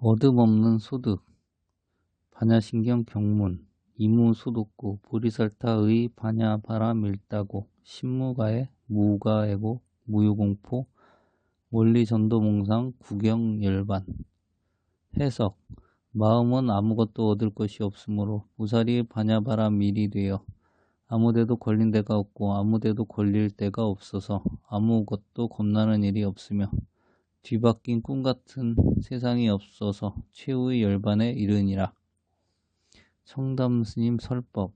어듬없는 소득, 반야신경 경문, 이무소독구, 보리설타의 반야바라밀다고, 신무가의 무가애고, 무유공포, 원리전도몽상, 구경열반. 해석. 마음은 아무것도 얻을 것이 없으므로 보살이 반야바라밀이 되어 아무데도 걸린 데가 없고 아무데도 걸릴 데가 없어서 아무것도 겁나는 일이 없으며 뒤바뀐 꿈같은 세상이 없어서 최후의 열반에 이르니라. 청담스님 설법.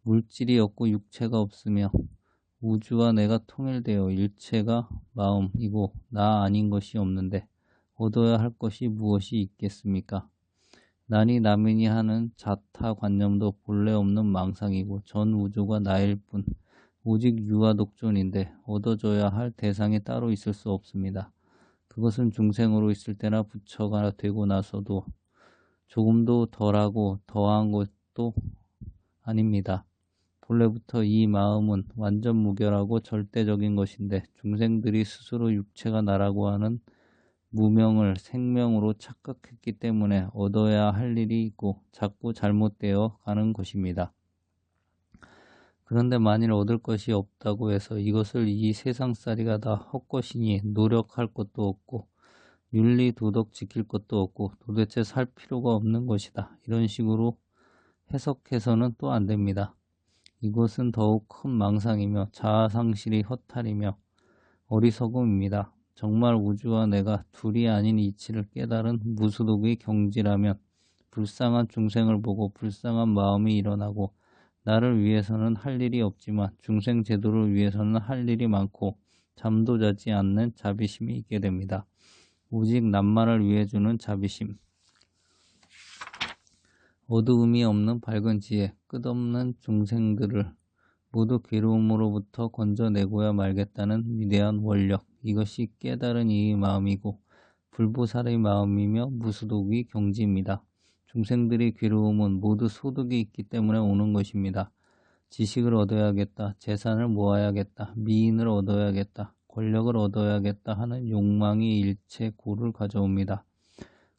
물질이 없고 육체가 없으며 우주와 내가 통일되어 일체가 마음이고 나 아닌 것이 없는데 얻어야 할 것이 무엇이 있겠습니까? 나니 남인이 하는 자타관념도 본래 없는 망상이고 전 우주가 나일 뿐 오직 유아독존인데 얻어져야 할 대상이 따로 있을 수 없습니다. 그것은 중생으로 있을 때나 부처가 되고 나서도 조금도 덜하고 더한 것도 아닙니다. 본래부터 이 마음은 완전 무결하고 절대적인 것인데 중생들이 스스로 육체가 나라고 하는 무명을 생명으로 착각했기 때문에 얻어야 할 일이 있고 자꾸 잘못되어 가는 것입니다. 그런데 만일 얻을 것이 없다고 해서 이것을 이 세상살이가 다 헛것이니 노력할 것도 없고 윤리 도덕 지킬 것도 없고 도대체 살 필요가 없는 것이다. 이런 식으로 해석해서는 또 안 됩니다. 이것은 더욱 큰 망상이며 자아상실이 허탈이며 어리석음입니다. 정말 우주와 내가 둘이 아닌 이치를 깨달은 무소독의 경지라면 불쌍한 중생을 보고 불쌍한 마음이 일어나고 나를 위해서는 할 일이 없지만 중생 제도를 위해서는 할 일이 많고 잠도 자지 않는 자비심이 있게 됩니다. 오직 남만을 위해 주는 자비심. 어두움이 없는 밝은 지혜, 끝없는 중생들을 모두 괴로움으로부터 건져내고야 말겠다는 위대한 원력. 이것이 깨달은 이의 마음이고 불보살의 마음이며 무소독의 경지입니다. 중생들의 괴로움은 모두 소득이 있기 때문에 오는 것입니다. 지식을 얻어야겠다, 재산을 모아야겠다, 미인을 얻어야겠다, 권력을 얻어야겠다 하는 욕망이 일체 고를 가져옵니다.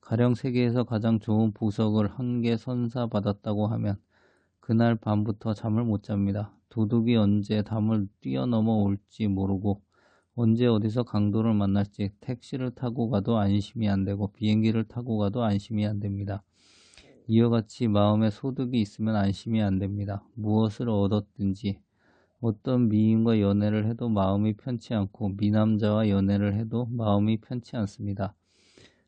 가령 세계에서 가장 좋은 보석을 한 개 선사받았다고 하면 그날 밤부터 잠을 못 잡니다. 도둑이 언제 담을 뛰어넘어 올지 모르고 언제 어디서 강도를 만날지 택시를 타고 가도 안심이 안 되고 비행기를 타고 가도 안심이 안 됩니다. 이와 같이 마음에 소득이 있으면 안심이 안 됩니다. 무엇을 얻었든지 어떤 미인과 연애를 해도 마음이 편치 않고 미남자와 연애를 해도 마음이 편치 않습니다.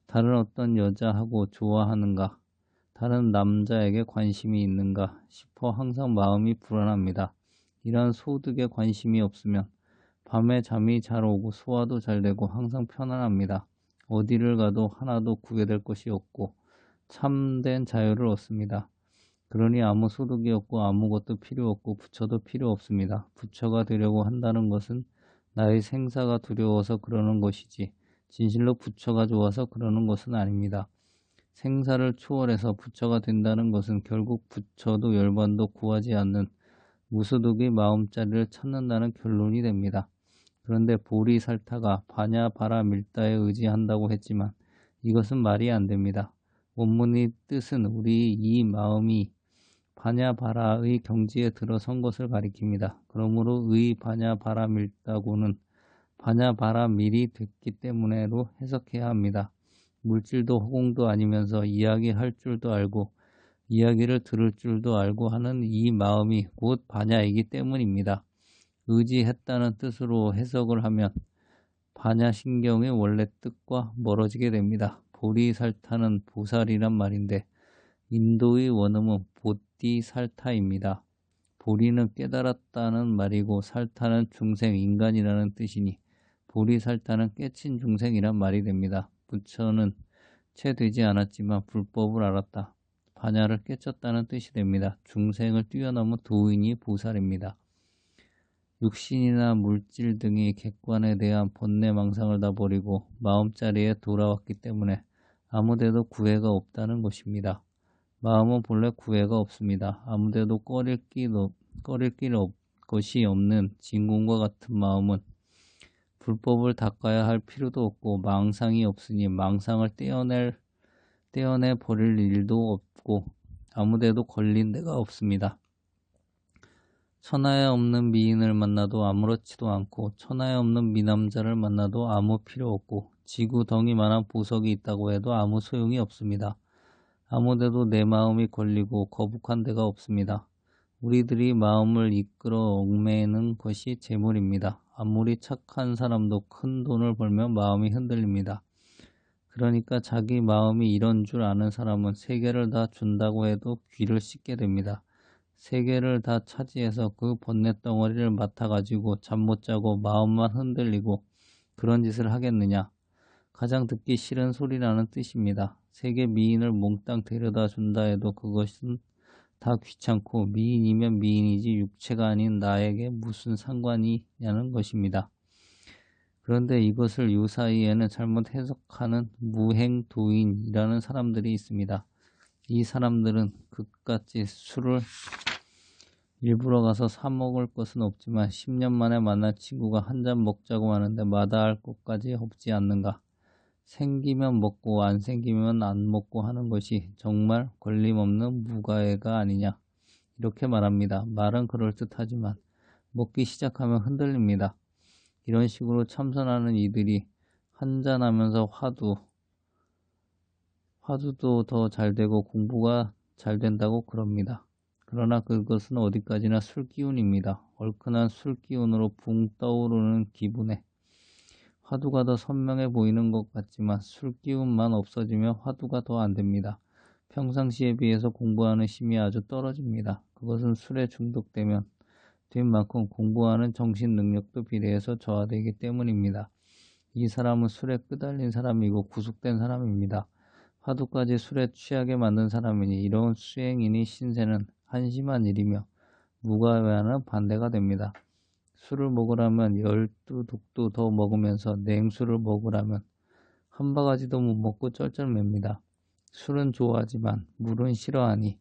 다른 어떤 여자하고 좋아하는가, 다른 남자에게 관심이 있는가 싶어 항상 마음이 불안합니다. 이러한 소득에 관심이 없으면 밤에 잠이 잘 오고 소화도 잘 되고 항상 편안합니다. 어디를 가도 하나도 구애될 것이 없고 참된 자유를 얻습니다. 그러니 아무 소득이 없고 아무것도 필요 없고 부처도 필요 없습니다. 부처가 되려고 한다는 것은 나의 생사가 두려워서 그러는 것이지 진실로 부처가 좋아서 그러는 것은 아닙니다. 생사를 초월해서 부처가 된다는 것은 결국 부처도 열반도 구하지 않는 무소득의 마음자리를 찾는다는 결론이 됩니다. 그런데 보리살타가 반야바라밀다에 의지한다고 했지만 이것은 말이 안 됩니다. 원문의 뜻은 우리 이 마음이 반야바라의 경지에 들어선 것을 가리킵니다. 그러므로 의 반야바라밀다고는 반야바라밀이 됐기 때문에로 해석해야 합니다. 물질도 허공도 아니면서 이야기할 줄도 알고 이야기를 들을 줄도 알고 하는 이 마음이 곧 반야이기 때문입니다. 의지했다는 뜻으로 해석을 하면 반야신경의 원래 뜻과 멀어지게 됩니다. 보리살타는 보살이란 말인데 인도의 원음은 보띠살타입니다. 보리는 깨달았다는 말이고 살타는 중생, 인간이라는 뜻이니 보리살타는 깨친 중생이란 말이 됩니다. 부처는 채 되지 않았지만 불법을 알았다. 반야를 깨쳤다는 뜻이 됩니다. 중생을 뛰어넘은 도인이 보살입니다. 육신이나 물질 등이 객관에 대한 번뇌망상을 다 버리고 마음자리에 돌아왔기 때문에 아무데도 구애가 없다는 것입니다. 마음은 본래 구애가 없습니다. 아무데도 꺼릴 것이 없는 진공과 같은 마음은 불법을 닦아야 할 필요도 없고 망상이 없으니 망상을 떼어낼 떼어내 버릴 일도 없고 아무데도 걸린 데가 없습니다. 천하에 없는 미인을 만나도 아무렇지도 않고 천하에 없는 미남자를 만나도 아무 필요 없고 지구 덩이만한 보석이 있다고 해도 아무 소용이 없습니다. 아무데도 내 마음이 걸리고 거북한 데가 없습니다. 우리들이 마음을 이끌어 얽매이는 것이 재물입니다. 아무리 착한 사람도 큰 돈을 벌면 마음이 흔들립니다. 그러니까 자기 마음이 이런 줄 아는 사람은 세 개를 다 준다고 해도 귀를 씻게 됩니다. 세 개를 다 차지해서 그 번뇌 덩어리를 맡아가지고 잠 못 자고 마음만 흔들리고 그런 짓을 하겠느냐. 가장 듣기 싫은 소리라는 뜻입니다. 세계 미인을 몽땅 데려다 준다 해도 그것은 다 귀찮고 미인이면 미인이지 육체가 아닌 나에게 무슨 상관이냐는 것입니다. 그런데 이것을 요사이에는 잘못 해석하는 무행도인이라는 사람들이 있습니다. 이 사람들은 그깟지 술을 일부러 가서 사 먹을 것은 없지만 10년 만에 만난 친구가 한 잔 먹자고 하는데 마다할 것까지 없지 않는가. 생기면 먹고 안 생기면 안 먹고 하는 것이 정말 걸림없는 무가해가 아니냐. 이렇게 말합니다. 말은 그럴듯하지만 먹기 시작하면 흔들립니다. 이런 식으로 참선하는 이들이 한잔하면서 화두도 더 잘 되고 공부가 잘 된다고 그럽니다. 그러나 그것은 어디까지나 술기운입니다. 얼큰한 술기운으로 붕 떠오르는 기분에 화두가 더 선명해 보이는 것 같지만 술기운만 없어지면 화두가 더 안 됩니다. 평상시에 비해서 공부하는 힘이 아주 떨어집니다. 그것은 술에 중독되면 된 만큼 공부하는 정신 능력도 비례해서 저하되기 때문입니다. 이 사람은 술에 끄달린 사람이고 구속된 사람입니다. 화두까지 술에 취하게 만든 사람이니 이런 수행인이 신세는 한심한 일이며 무가외와는 반대가 됩니다. 술을 먹으라면 12독도 더 먹으면서 냉수를 먹으라면 한 바가지도 못 먹고 쩔쩔맵니다. 술은 좋아하지만 물은 싫어하니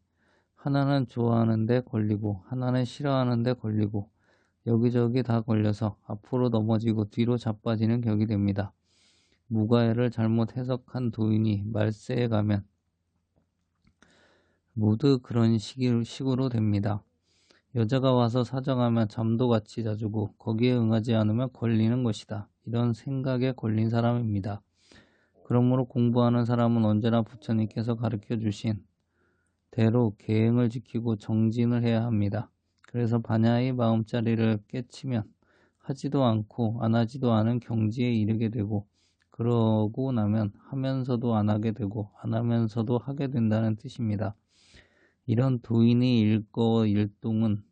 하나는 좋아하는데 걸리고 하나는 싫어하는데 걸리고 여기저기 다 걸려서 앞으로 넘어지고 뒤로 자빠지는 격이 됩니다. 무가해를 잘못 해석한 도인이 말세에 가면 모두 그런 식으로 됩니다. 여자가 와서 사정하면 잠도 같이 자주고 거기에 응하지 않으면 걸리는 것이다. 이런 생각에 걸린 사람입니다. 그러므로 공부하는 사람은 언제나 부처님께서 가르쳐 주신 대로 계행을 지키고 정진을 해야 합니다. 그래서 반야의 마음자리를 깨치면 하지도 않고 안 하지도 않은 경지에 이르게 되고 그러고 나면 하면서도 안 하게 되고 안 하면서도 하게 된다는 뜻입니다. 이런 도인의 일거일동은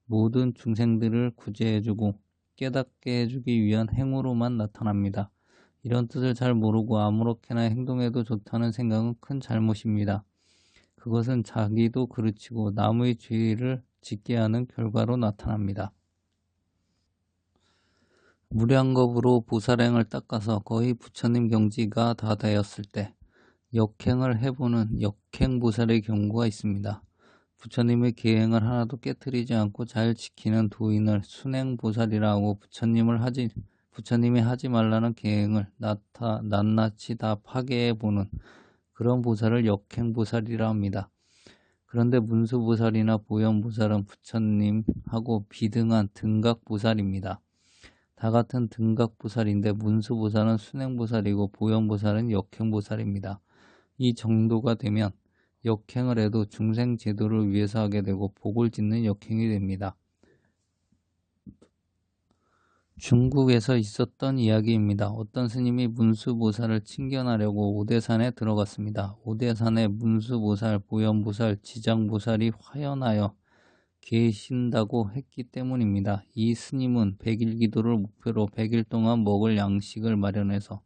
모든 중생들을 구제해주고 깨닫게 해주기 위한 행위로만 나타납니다. 이런 뜻을 잘 모르고 아무렇게나 행동해도 좋다는 생각은 큰 잘못입니다. 그것은 자기도 그르치고 남의 죄를 짓게 하는 결과로 나타납니다. 무량겁으로 보살행을 닦아서 거의 부처님 경지가 다 되었을 때 역행을 해보는 역행보살의 경우가 있습니다. 부처님의 계행을 하나도 깨뜨리지 않고 잘 지키는 도인을 순행보살이라고 부처님이 하지 말라는 계행을 낱낱이 다 파괴해보는 그런 보살을 역행보살이라 합니다. 그런데 문수보살이나 보현보살은 부처님하고 비등한 등각보살입니다. 다 같은 등각보살인데 문수보살은 순행보살이고 보현보살은 역행보살입니다. 이 정도가 되면 역행을 해도 중생 제도를 위해서 하게 되고 복을 짓는 역행이 됩니다. 중국에서 있었던 이야기입니다. 어떤 스님이 문수보살을 칭견하려고 오대산에 들어갔습니다. 오대산에 문수보살, 보현보살, 지장보살이 화연하여 계신다고 했기 때문입니다. 이 스님은 100일 기도를 목표로 100일 동안 먹을 양식을 마련해서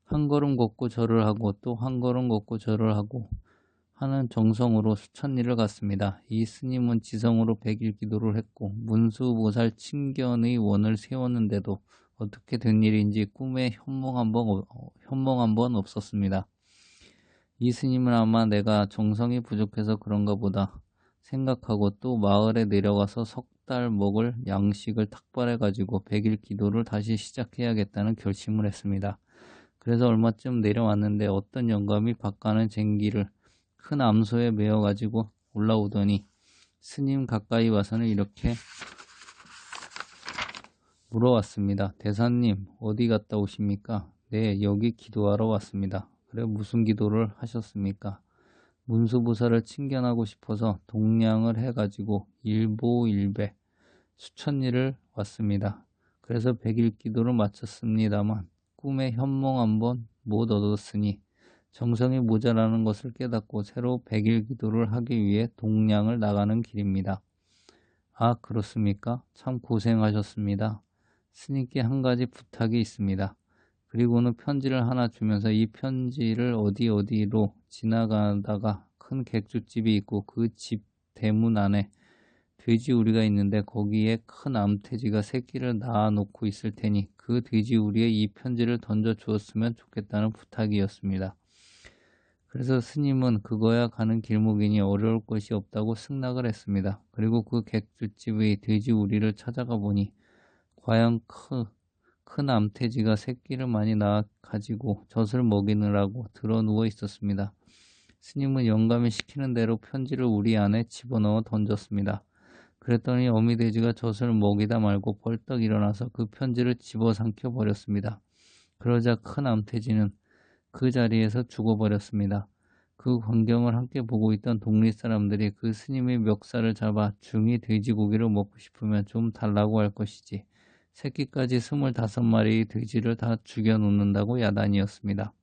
한 걸음 걷고 절을 하고 또 한 걸음 걷고 절을 하고 하는 정성으로 수천 일을 갔습니다. 이 스님은 지성으로 100일 기도를 했고 문수보살 칭견의 원을 세웠는데도 어떻게 된 일인지 꿈에 현몽 한 번 없었습니다. 이 스님은 아마 내가 정성이 부족해서 그런가 보다 생각하고 또 마을에 내려가서 석 달 먹을 양식을 탁발해 가지고 100일 기도를 다시 시작해야겠다는 결심을 했습니다. 그래서 얼마쯤 내려왔는데 어떤 영감이 밭가는 쟁기를 큰 암소에 메어 가지고 올라오더니 스님 가까이 와서는 이렇게 물어왔습니다. 대사님, 어디 갔다 오십니까? 네, 여기 기도하러 왔습니다. 그래, 무슨 기도를 하셨습니까? 문수보살을 칭견하고 싶어서 동량을 해가지고 일보일배 수천리를 왔습니다. 그래서 100일 기도를 마쳤습니다만 꿈에 현몽 한번 못 얻었으니 정성이 모자라는 것을 깨닫고 새로 100일 기도를 하기 위해 동량을 나가는 길입니다. 아, 그렇습니까? 참 고생하셨습니다. 스님께 한 가지 부탁이 있습니다. 그리고는 편지를 하나 주면서 이 편지를 어디로 지나가다가 큰 객주집이 있고 그 집 대문 안에 돼지우리가 있는데 거기에 큰 암돼지가 새끼를 낳아 놓고 있을 테니 그 돼지우리에 이 편지를 던져 주었으면 좋겠다는 부탁이었습니다. 그래서 스님은 그거야 가는 길목이니 어려울 것이 없다고 승낙을 했습니다. 그리고 그 객주집의 돼지우리를 찾아가 보니 과연 큰 암돼지가 새끼를 많이 낳아 가지고 젖을 먹이느라고 들어 누워 있었습니다. 스님은 영감이 시키는 대로 편지를 우리 안에 집어넣어 던졌습니다. 그랬더니 어미돼지가 젖을 먹이다 말고 벌떡 일어나서 그 편지를 집어삼켜 버렸습니다. 그러자 큰 암돼지는 그 자리에서 죽어버렸습니다. 그 광경을 함께 보고 있던 동리 사람들이 그 스님의 멱살을 잡아 중이 돼지고기를 먹고 싶으면 좀 달라고 할 것이지 새끼까지 25마리의 돼지를 다 죽여놓는다고 야단이었습니다.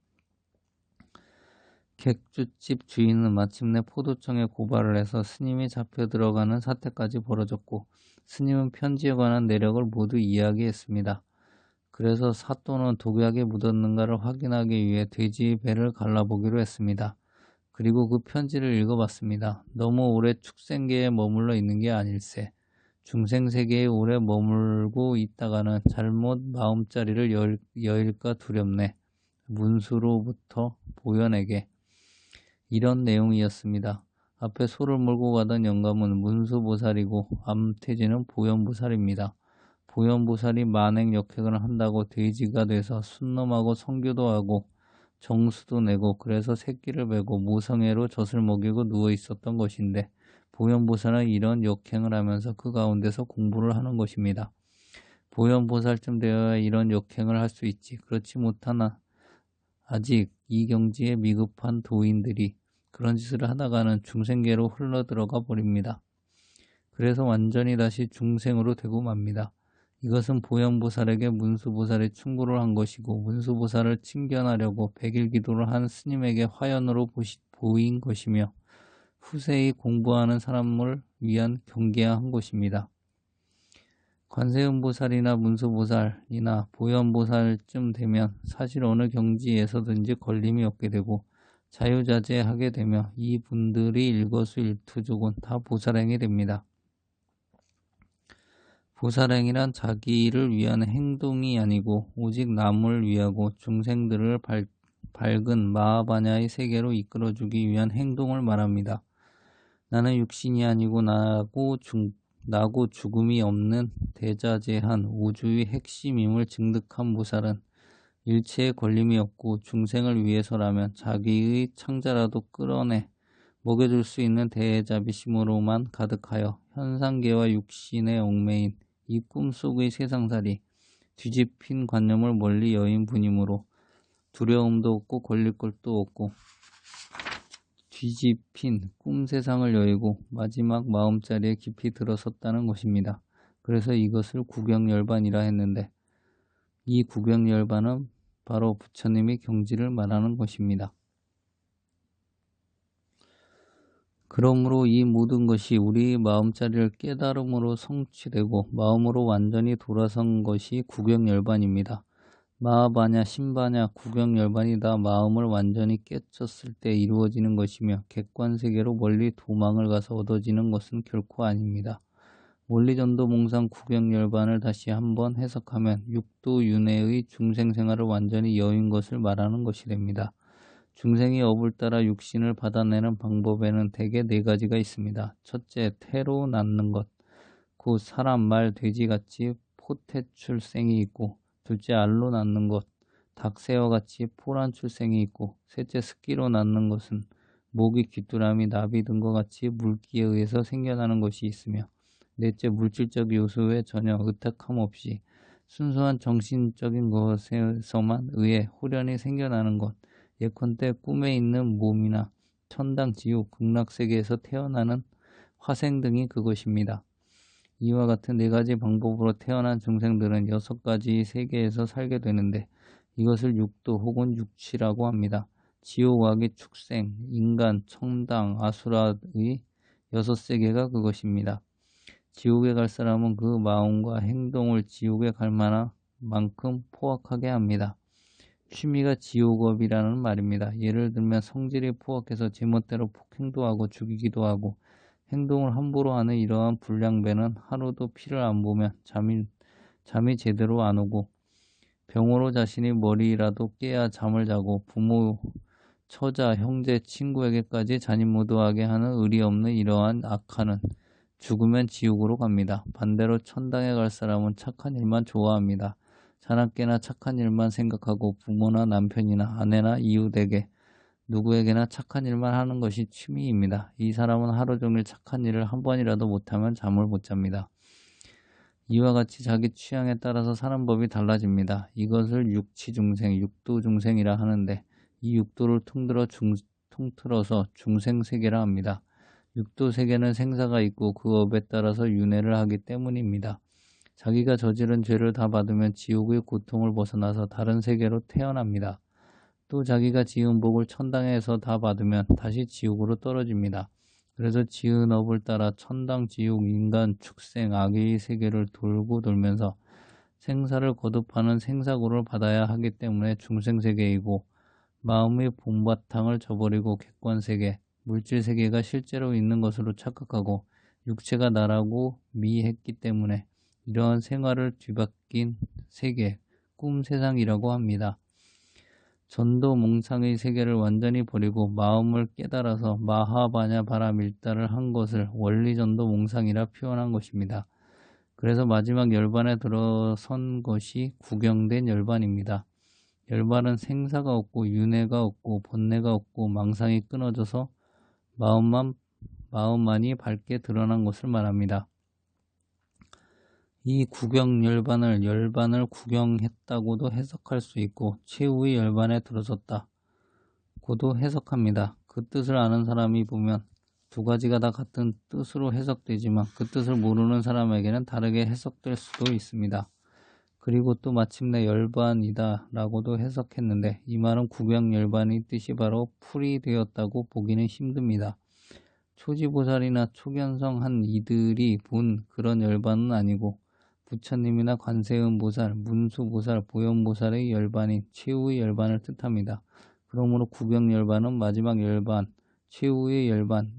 객주집 주인은 마침내 포도청에 고발을 해서 스님이 잡혀 들어가는 사태까지 벌어졌고 스님은 편지에 관한 내력을 모두 이야기했습니다. 그래서 사또는 독약에 묻었는가를 확인하기 위해 돼지의 배를 갈라보기로 했습니다. 그리고 그 편지를 읽어봤습니다. 너무 오래 축생계에 머물러 있는 게 아닐세. 중생세계에 오래 머물고 있다가는 잘못 마음자리를 여일까 두렵네. 문수로부터 보현에게. 이런 내용이었습니다. 앞에 소를 몰고 가던 영감은 문수보살이고 암태지는 보현보살입니다. 보현보살이 만행역행을 한다고 돼지가 돼서 순놈하고 성교도 하고 정수도 내고 그래서 새끼를 베고 모성애로 젖을 먹이고 누워 있었던 것인데 보현보살은 이런 역행을 하면서 그 가운데서 공부를 하는 것입니다. 보현보살쯤 되어야 이런 역행을 할 수 있지. 그렇지 못하나 아직 이 경지에 미급한 도인들이 그런 짓을 하다가는 중생계로 흘러들어가 버립니다. 그래서 완전히 다시 중생으로 되고 맙니다. 이것은 보현보살에게 문수보살이 충고를 한 것이고 문수보살을 칭견하려고 100일 기도를 한 스님에게 화연으로 보인 것이며 후세의 공부하는 사람을 위한 경계한 것입니다. 관세음보살이나 문수보살이나 보현보살쯤 되면 사실 어느 경지에서든지 걸림이 없게 되고 자유자재하게 되며 이분들이 일거수일투족은 다 보살행이 됩니다. 보살행이란 자기를 위한 행동이 아니고 오직 남을 위하고 중생들을 밝은 마하바냐의 세계로 이끌어주기 위한 행동을 말합니다. 나는 육신이 아니고 나고 죽음이 없는 대자재한 우주의 핵심임을 증득한 보살은 일체의 걸림이 없고 중생을 위해서라면 자기의 창자라도 끌어내 먹여줄 수 있는 대자비심으로만 가득하여 현상계와 육신의 얽매인 이 꿈속의 세상살이 뒤집힌 관념을 멀리 여인 분이므로 두려움도 없고 걸릴 것도 없고 뒤집힌 꿈세상을 여의고 마지막 마음자리에 깊이 들어섰다는 것입니다. 그래서 이것을 구경열반이라 했는데 이 구경열반은 바로 부처님의 경지를 말하는 것입니다. 그러므로 이 모든 것이 우리 마음자리를 깨달음으로 성취되고 마음으로 완전히 돌아선 것이 구경열반입니다. 마하바냐, 신바냐, 구경열반이 다 마음을 완전히 깨쳤을 때 이루어지는 것이며 객관세계로 멀리 도망을 가서 얻어지는 것은 결코 아닙니다. 원리전도몽상 구경열반을 다시 한번 해석하면 육도윤회의 중생생활을 완전히 여인 것을 말하는 것이 됩니다. 중생이 업을 따라 육신을 받아내는 방법에는 대개 4가지가 있습니다. 첫째, 태로 낳는 것, 곧 사람, 말, 돼지같이 포태출생이 있고 둘째, 알로 낳는 것, 닭새와 같이 포란 출생이 있고, 셋째 습기로 낳는 것은 모기, 귀뚜라미, 나비 등과 같이 물기에 의해서 생겨나는 것이 있으며, 넷째 물질적 요소에 전혀 의탁함 없이 순수한 정신적인 것에서만 의해 후련히 생겨나는 것, 예컨대 꿈에 있는 몸이나 천당, 지옥, 극락세계에서 태어나는 화생 등이 그것입니다. 이와 같은 네 가지 방법으로 태어난 중생들은 6가지 세계에서 살게 되는데, 이것을 육도 혹은 육치라고 합니다. 지옥, 악의 축생, 인간, 천당, 아수라의 6세계가 그것입니다. 지옥에 갈 사람은 그 마음과 행동을 지옥에 갈 만큼 포악하게 합니다. 취미가 지옥업이라는 말입니다. 예를 들면 성질이 포악해서 제멋대로 폭행도 하고 죽이기도 하고, 행동을 함부로 하는 이러한 불량배는 하루도 피를 안 보면 잠이 제대로 안 오고, 병으로 자신이 머리라도 깨야 잠을 자고, 부모, 처자, 형제, 친구에게까지 잔인무도하게 하는 의리 없는 이러한 악한은 죽으면 지옥으로 갑니다. 반대로 천당에 갈 사람은 착한 일만 좋아합니다. 자나깨나 착한 일만 생각하고, 부모나 남편이나 아내나 이웃에게 누구에게나 착한 일만 하는 것이 취미입니다. 이 사람은 하루 종일 착한 일을 한 번이라도 못하면 잠을 못 잡니다. 이와 같이 자기 취향에 따라서 사는 법이 달라집니다. 이것을 육치중생, 육도중생이라 하는데, 이 육도를 통틀어서 중생세계라 합니다. 육도세계는 생사가 있고 그 업에 따라서 윤회를 하기 때문입니다. 자기가 저지른 죄를 다 받으면 지옥의 고통을 벗어나서 다른 세계로 태어납니다. 또 자기가 지은 복을 천당에서 다 받으면 다시 지옥으로 떨어집니다. 그래서 지은 업을 따라 천당, 지옥, 인간, 축생, 악의 세계를 돌고 돌면서 생사를 거듭하는 생사고를 받아야 하기 때문에 중생세계이고, 마음의 본바탕을 저버리고 객관세계, 물질세계가 실제로 있는 것으로 착각하고 육체가 나라고 미했기 때문에 이러한 생활을 뒤바뀐 세계, 꿈세상이라고 합니다. 전도몽상의 세계를 완전히 버리고 마음을 깨달아서 마하바냐 바라밀다를 한 것을 원리전도몽상이라 표현한 것입니다. 그래서 마지막 열반에 들어선 것이 구경된 열반입니다. 열반은 생사가 없고 윤회가 없고 번뇌가 없고 망상이 끊어져서 마음만이 밝게 드러난 것을 말합니다. 이 열반을 구경했다고도 해석할 수 있고, 최후의 열반에 들어섰다고도 해석합니다. 그 뜻을 아는 사람이 보면 두 가지가 다 같은 뜻으로 해석되지만, 그 뜻을 모르는 사람에게는 다르게 해석될 수도 있습니다. 그리고 또 마침내 열반이다 라고도 해석했는데, 이 말은 구경열반의 뜻이 바로 풀이 되었다고 보기는 힘듭니다. 초지보살이나 초견성한 이들이 본 그런 열반은 아니고, 부처님이나 관세음보살, 문수보살, 보현보살의 열반인 최후의 열반을 뜻합니다. 그러므로 구경열반은 마지막 열반, 최후의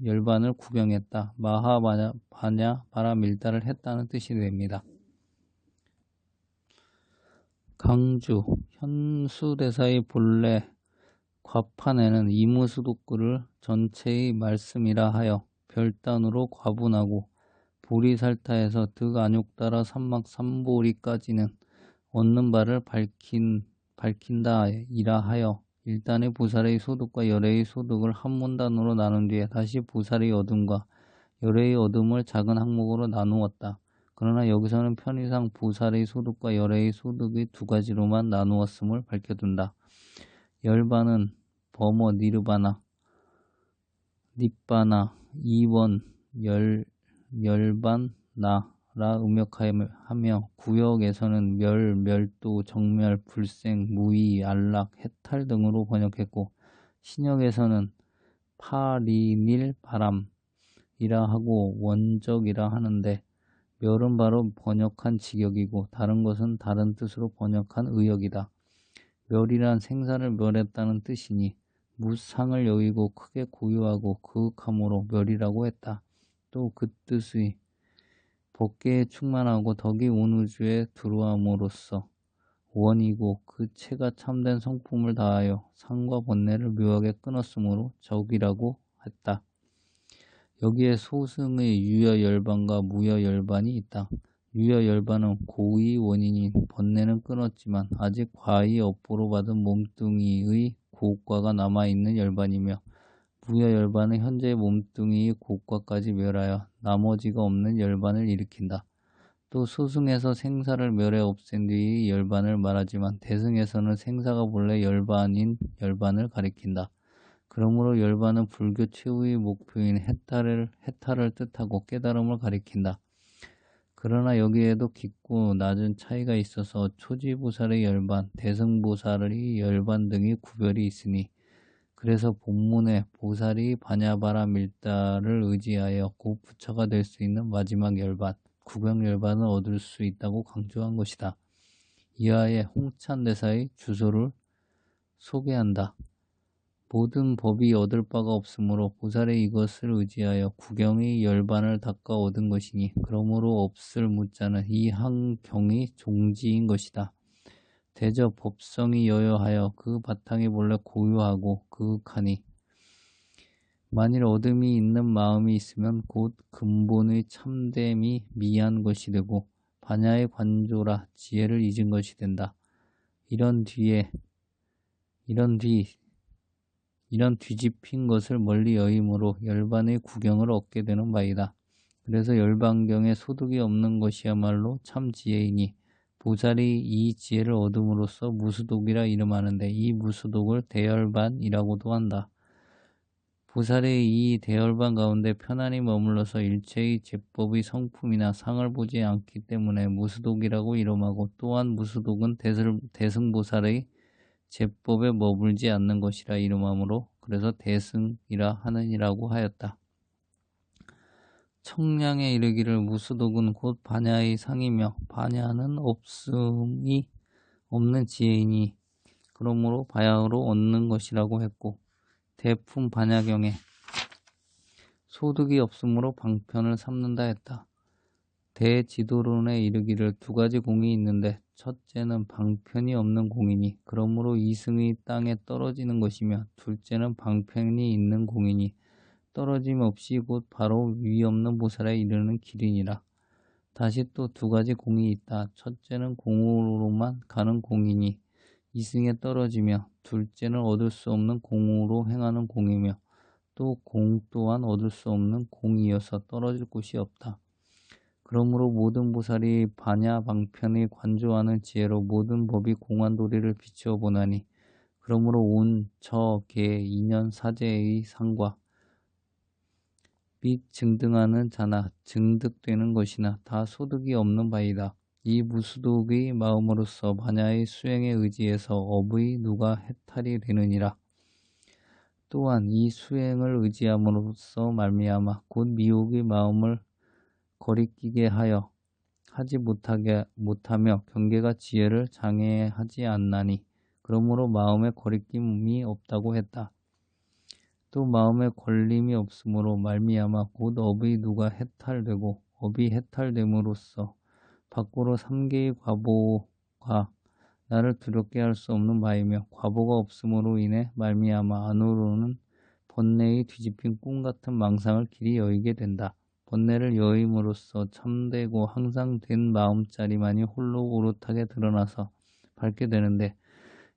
열반을 구경했다, 마하바냐 바라밀다를 했다는 뜻이 됩니다. 강주, 현수대사의 본래 과판에는 이무수도글을 전체의 말씀이라 하여 별단으로 과분하고, 보리살타에서 득안욕따라 삼막삼보리까지는 얻는 바를 밝힌다 이라 하여 일단의 보살의 소득과 열애의 소득을 한 문단으로 나눈 뒤에 다시 보살의 얻음과 열애의 얻음을 작은 항목으로 나누었다. 그러나 여기서는 편의상 보살의 소득과 열애의 소득의 두 가지로만 나누었음을 밝혀둔다. 열반은 범어 니르바나, 닉바나, 이원, 열반, 나라 음역하며, 구역에서는 멸도, 정멸, 불생, 무의, 안락, 해탈 등으로 번역했고, 신역에서는 파리닐, 바람이라 하고 원적이라 하는데, 멸은 바로 번역한 직역이고, 다른 것은 다른 뜻으로 번역한 의역이다. 멸이란 생사를 멸했다는 뜻이니 무상을 여기고 크게 고유하고 그윽함으로 멸이라고 했다. 또 그 뜻의 법계에 충만하고 덕이 온 우주에 들어옴으로써 원이고, 그 체가 참된 성품을 다하여 상과 번뇌를 묘하게 끊었으므로 적이라고 했다. 여기에 소승의 유여열반과 무여열반이 있다. 유여 열반은 고의 원인인 번뇌는 끊었지만 아직 과의 업보로 받은 몸뚱이의 고과가 남아있는 열반이며 무여 열반은 현재의 몸뚱이의 고과까지 멸하여 나머지가 없는 열반을 일으킨다. 또 소승에서 생사를 멸해 없앤 뒤의 열반을 말하지만 대승에서는 생사가 본래 열반인 열반을 가리킨다. 그러므로 열반은 불교 최후의 목표인 해탈을 뜻하고 깨달음을 가리킨다. 그러나 여기에도 깊고 낮은 차이가 있어서 초지보살의 열반, 대승보살의 열반 등의 구별이 있으니 그래서 본문에 보살이 바냐바라밀다를 의지하여 곧 부처가 될 수 있는 마지막 열반, 구경열반을 얻을 수 있다고 강조한 것이다. 이하에 홍찬대사의 주소를 소개한다. 모든 법이 얻을 바가 없으므로 보살의 이것을 의지하여 구경의 열반을 닦아 얻은 것이니 그러므로 없을 무자는 이 한경의 종지인 것이다. 대저 법성이 여여하여 그 바탕이 본래 고유하고 그윽하니 만일 어둠이 있는 마음이 있으면 곧 근본의 참됨이 미한 것이 되고 반야의 관조라 지혜를 잊은 것이 된다. 이런 뒤집힌 것을 멀리 여임으로 열반의 구경을 얻게 되는 바이다. 그래서 열반경에 소득이 없는 것이야말로 참 지혜이니 보살이 이 지혜를 얻음으로써 무수독이라 이름하는데 이 무수독을 대열반이라고도 한다. 보살의 이 대열반 가운데 편안히 머물러서 일체의 제법의 성품이나 상을 보지 않기 때문에 무수독이라고 이름하고 또한 무수독은 대승보살의 제법에 머물지 않는 것이라 이름하므로 그래서 대승이라 하느니라고 하였다. 청량에 이르기를 무수독은 곧 반야의 상이며 반야는 없음이 없는 지혜이니 그러므로 바야흐로 얻는 것이라고 했고 대품 반야경에 소득이 없으므로 방편을 삼는다 했다. 대지도론에 이르기를 두 가지 공이 있는데 첫째는 방편이 없는 공이니 그러므로 이승의 땅에 떨어지는 것이며 둘째는 방편이 있는 공이니 떨어짐 없이 곧 바로 위 없는 보살에 이르는 길이니라. 다시 또 두 가지 공이 있다. 첫째는 공으로만 가는 공이니 이승에 떨어지며 둘째는 얻을 수 없는 공으로 행하는 공이며 또 공 또한 얻을 수 없는 공이어서 떨어질 곳이 없다. 그러므로 모든 보살이 반야 방편의 관조하는 지혜로 모든 법이 공안도리를 비추어 보나니 그러므로 온 저 개 인연 사제의 상과 및 증등하는 자나 증득되는 것이나 다 소득이 없는 바이다. 이 무수독의 마음으로서 반야의 수행에 의지해서 업의 누가 해탈이 되느니라. 또한 이 수행을 의지함으로써 말미암아 곧 미혹의 마음을 거리끼게 하여 하지 못하며 경계가 지혜를 장애하지 않나니 그러므로 마음에 거리낌이 없다고 했다. 또 마음에 걸림이 없으므로 말미암아 곧 업의 누가 해탈되고 업이 해탈됨으로써 밖으로 삼계의 과보가 나를 두렵게 할 수 없는 바이며 과보가 없음으로 인해 말미암아 안으로는 번뇌의 뒤집힌 꿈같은 망상을 길이 여의게 된다. 번뇌를 여임으로써 참되고 항상 된 마음자리만이 홀로 오롯하게 드러나서 밝게 되는데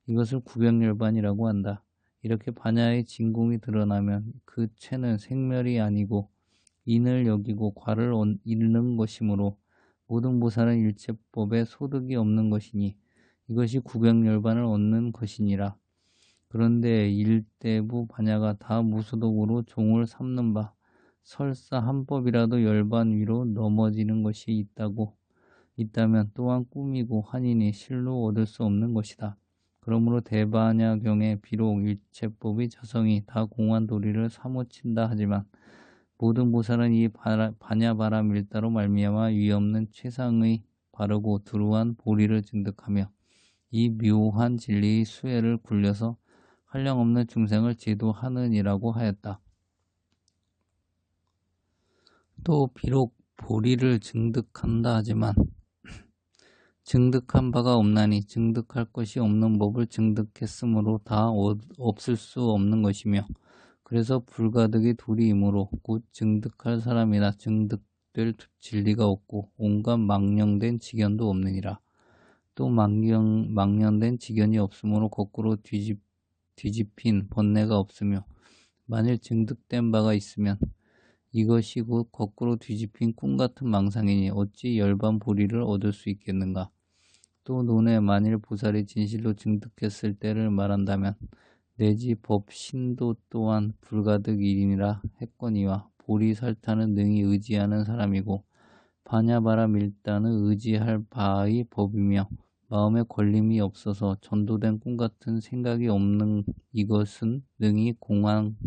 이것을 구경열반이라고 한다. 이렇게 반야의 진공이 드러나면 그 체는 생멸이 아니고 인을 여기고 과를 잃는 것이므로 모든 보살은 일체법에 소득이 없는 것이니 이것이 구경열반을 얻는 것이니라. 그런데 일대부 반야가 다 무소독으로 종을 삼는 바 설사 한 법이라도 열반 위로 넘어지는 것이 있다면 또한 꿈이고 환인이 실로 얻을 수 없는 것이다. 그러므로 대반야경에 비록 일체법의 자성이 다 공안 도리를 사무친다 하지만 모든 보살은 이 반야바라밀다로 말미암아 위없는 최상의 바르고 두루한 보리를 증득하며 이 묘한 진리의 수혜를 굴려서 한량없는 중생을 제도하느니라고 하였다. 또 비록 보리를 증득한다 하지만 증득한 바가 없나니 증득할 것이 없는 법을 증득했으므로 다 없을 수 없는 것이며 그래서 불가득의 도리이므로 곧 증득할 사람이나 증득된 될 진리가 없고 온갖 망령된 지견도 없느니라. 또 망령된 지견이 없으므로 거꾸로 뒤집힌 번뇌가 없으며 만일 증득된 바가 있으면 이것이 곧 거꾸로 뒤집힌 꿈같은 망상이니 어찌 열반 보리를 얻을 수 있겠는가. 또 논에 만일 보살이 진실로 증득했을 때를 말한다면 내지 법 신도 또한 불가득 일이니라 했거니와 보리살타는 능히 의지하는 사람이고 바냐바라 밀다는 의지할 바의 법이며 마음에 걸림이 없어서 전도된 꿈같은 생각이 없는 이것은 능히 공한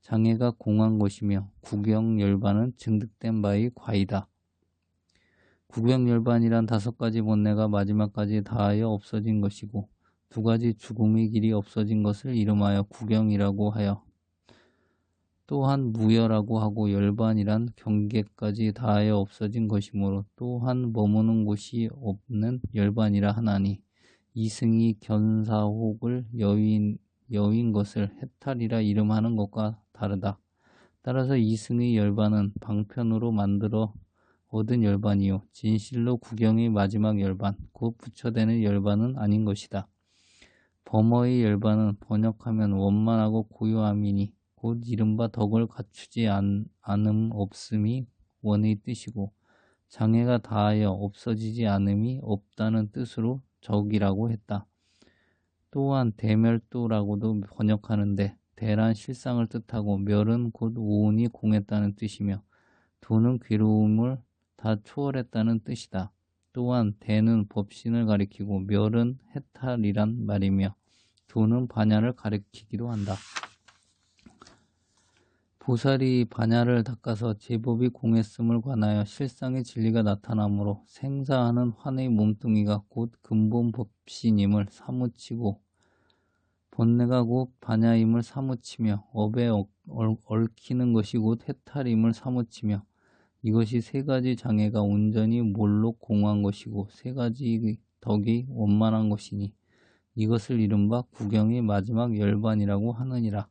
장애가 공한 것이며 구경열반은 증득된 바의 과이다. 구경열반이란 5가지 번뇌가 마지막까지 다하여 없어진 것이고 2가지 죽음의 길이 없어진 것을 이름하여 구경이라고 하여 또한 무여라고 하고 열반이란 경계까지 다하여 없어진 것이므로 또한 머무는 곳이 없는 열반이라 하나니 이승이 견사혹을 여인 것을 해탈이라 이름하는 것과 다르다. 따라서 이승의 열반은 방편으로 만들어 얻은 열반이요 진실로 구경의 마지막 열반 곧 부처되는 열반은 아닌 것이다. 범어의 열반은 번역하면 원만하고 고요함이니 곧 이른바 덕을 갖추지 않음 없음이 원의 뜻이고 장애가 다하여 없어지지 않음이 없다는 뜻으로 적이라고 했다. 또한 대멸도라고도 번역하는데 대란 실상을 뜻하고 멸은 곧 오온이 공했다는 뜻이며 도는 괴로움을 다 초월했다는 뜻이다. 또한 대는 법신을 가리키고 멸은 해탈이란 말이며 도는 반야를 가리키기도 한다. 보살이 반야를 닦아서 제법이 공했음을 관하여 실상의 진리가 나타나므로 생사하는 환의 몸뚱이가 곧 근본 법신임을 사무치고 번뇌가 곧 반야임을 사무치며 업에 얽히는 것이 곧 해탈임을 사무치며 이것이 3가지 장애가 온전히 몰록 공한 것이고 3가지 덕이 원만한 것이니 이것을 이른바 구경의 마지막 열반이라고 하느니라.